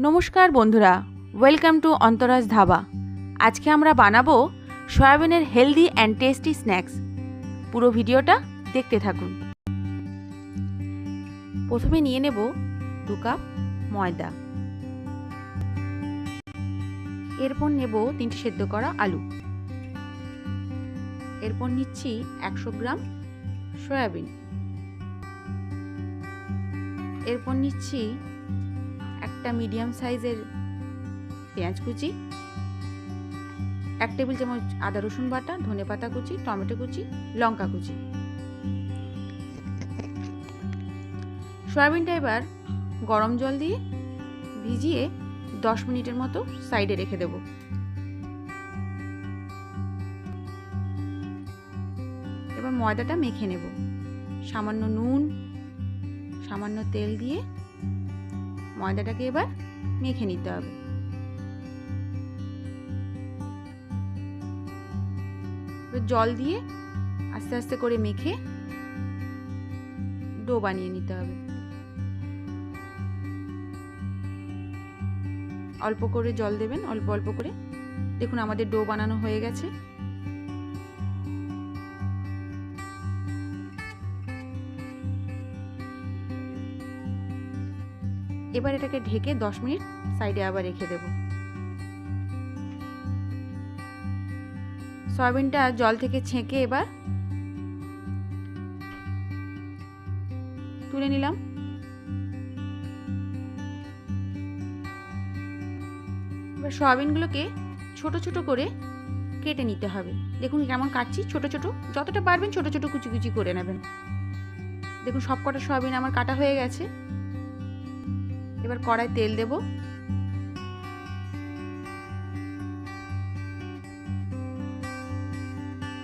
নমস্কার বন্ধুরা, welcome to অন্তরাজ dhaba. আজকে আমরা বানাবো সয়াবিনের হেলদি অ্যান্ড টেস্টি স্ন্যাক্স। পুরো ভিডিওটা দেখতে থাকুন। প্রথমে নিয়ে নেব 2 কাপ ময়দা, এরপর নেব 3টে সেদ্ধ করা আলু, এরপর নিচ্ছি 100 গ্রাম সয়াবিন, এরপর নিচ্ছি একটা মিডিয়াম সাইজের পেঁয়াজ কুচি, 1 টেবিল চামচ আদা রসুন বাটা, ধনেপাতা কুচি, টমেটো কুচি, লঙ্কা কুচি। সয়াবিনটা এবার গরম জল দিয়ে ভিজিয়ে 10 মিনিটের মতো সাইডে রেখে দেব। এবার ময়দাটা মেখে নেব। সামান্য নুন, সামান্য তেল দিয়ে ময়দাটাকে এবার মেখে নিতে হবে। জল দিয়ে আস্তে আস্তে করে মেখে ডো বানিয়ে নিতে হবে। অল্প করে জল দেবেন, অল্প অল্প করে। দেখুন আমাদের ডো বানানো হয়ে গেছে। এবার এটাকে ঢেকে 10 মিনিট সাইডে আবার রেখে দেব। সয়াবিনটা জল থেকে ছেঁকে এবার তুলে নিলাম। এবার সয়াবিনগুলোকে ছোট ছোট করে কেটে নিতে হবে। দেখুন কেমন কাটছি, ছোট ছোট, যতটা পারবেন ছোট ছোট কুচি কুচি করে নেবেন। দেখুন সবকটা সয়াবিন আমার কাটা হয়ে গেছে। এবার কড়াই তেল দেব।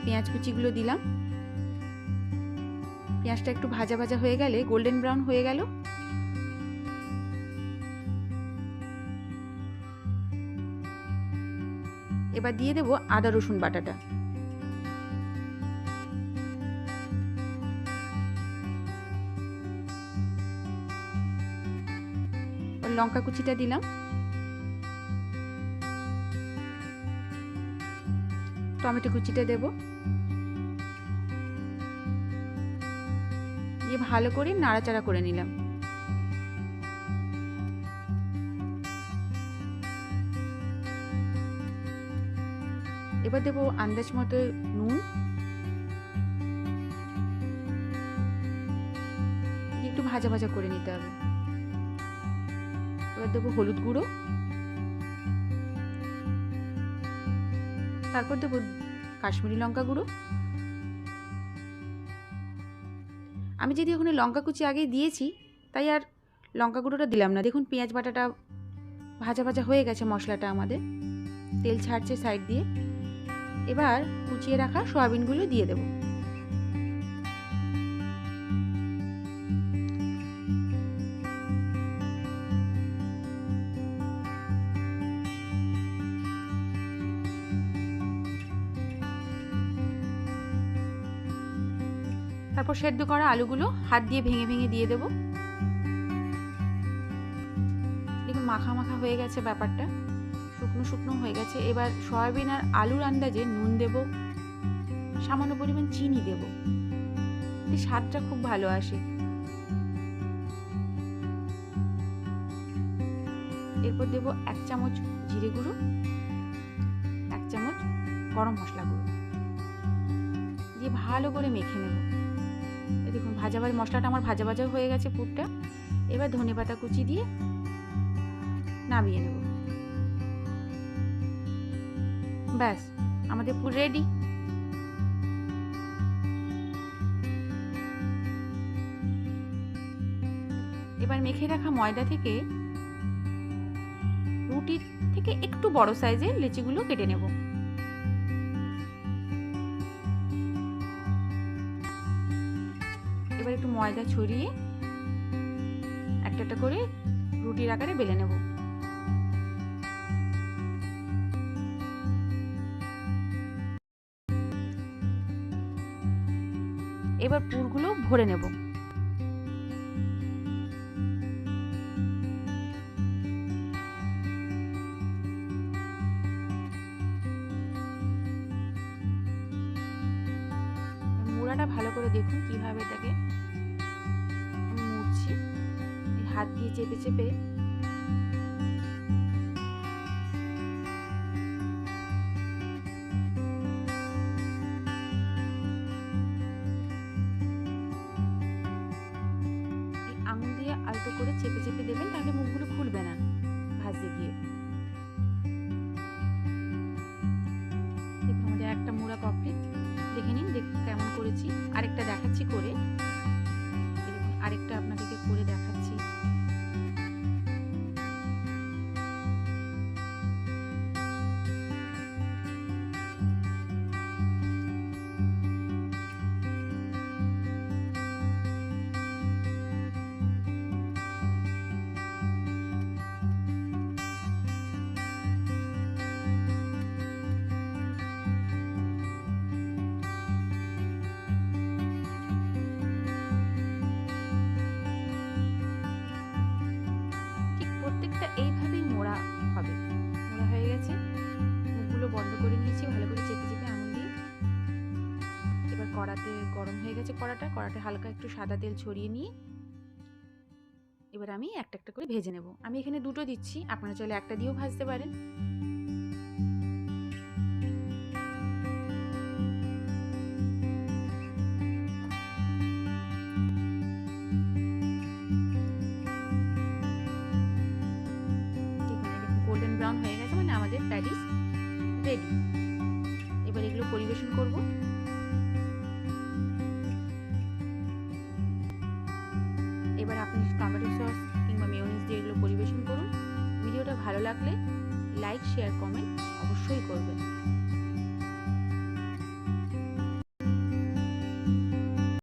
পেঁয়াজ কুচিগুলো দিলাম। পেঁয়াজটা একটু ভাজা ভাজা হয়ে গেলে, গোল্ডেন ব্রাউন হয়ে গেল, এবার দিয়ে দেব আদা রসুন বাটাটা। লঙ্কা কুচিটা দিলাম, টমেটো কুচিটা দেব, দিয়ে ভালো করে নাড়াচাড়া করে নিলাম। এবার দেব আন্দাজ মতো নুন, একটু ভাজা ভাজা করে নিতে হবে। এবার দেবো হলুদ গুঁড়ো, তারপর দেবো কাশ্মীরি লঙ্কা গুঁড়ো। আমি যদি ওখানে লঙ্কা কুচি আগেই দিয়েছি, তাই আর লঙ্কা গুঁড়োটা দিলাম না। দেখুন পেঁয়াজ বাটাটা ভাজা ভাজা হয়ে গেছে, মশলাটা আমাদের তেল ছাড়ছে সাইড দিয়ে। এবার কুচিয়ে রাখা সয়াবিনগুলো দিয়ে দেব। তারপর সেদ্ধ করা আলুগুলো হাত দিয়ে ভেঙে ভেঙে দিয়ে দেব। দেখুন মাখা মাখা হয়ে গেছে ব্যাপারটা, শুকনো শুকনো হয়ে গেছে। এবার সয়াবিন আর আলুর আন্দাজে নুন দেব, সামান্য পরিমাণ চিনি দেব, এতে স্বাদটা খুব ভালো আসে। এরপর দেব 1 চামচ জিরে গুঁড়ো, 1 চামচ গরম মশলা গুঁড়ো, দিয়ে ভালো করে মেখে নেব। দেখুন ভাজা ভাজা মশলাটা আমার ভাজা ভাজা হয়ে গেছে পুরটা। এবার ধনেপাতা কুচি দিয়ে নামিয়ে নেব। ব্যাস, আমাদের পুর রেডি। এবার মেখে রাখা ময়দা থেকে রুটির থেকে একটু বড় সাইজের লেচিগুলো কেটে নেব। এবার একটু ময়দা ছড়িয়ে একটা একটা করে রুটির আকারে বেলে নেব। এবার পুরগুলো ভরে নেব। মোড়াটা ভালো করে দেখুন কিভাবে এটাকে আমি মুড়ছি, এই হাত দিয়ে চেপে চেপে। এই আঙুল দিয়ে আলতো করে চেপে চেপে দেবেন, তাহলে মুখগুলো খুলবে না ভাজতে গিয়ে। দেখুন আমাদের একটা মোড়া কমপ্লিট। দেখে নিন কেমন করেছি। আরেকটা দেখাচ্ছি করে, দেখুন আরেকটা আপনাদেরকে করে দেখাচ্ছি। প্রত্যেকটা এইভাবেই মোড়া হবে। মোড়া হয়ে গেছে, মুখগুলো বন্ধ করে নিয়েছি ভালো করে চেপে চেপে আঙুল দিয়ে। এবার কড়াতে গরম হয়ে গেছে, কড়াতে হালকা একটু সাদা তেল ছড়িয়ে নিয়ে এবার আমি একটা একটা করে ভেজে নেব। আমি এখানে দুটো দিচ্ছি, আপনারা চাইলে একটা দিয়েও ভাজতে পারেন। গোল্ডেন ব্রাউন হয়ে গেছে, মানে আমাদের প্যাটিস রেডি। এবার এগুলো পরিবেশন করব। এবার আপনি টমেটো সস কিংবা মেয়োনিজ দিয়ে এগুলো পরিবেশন করুন। ভিডিওটা ভালো লাগলে লাইক, শেয়ার, কমেন্ট অবশ্যই করবেন।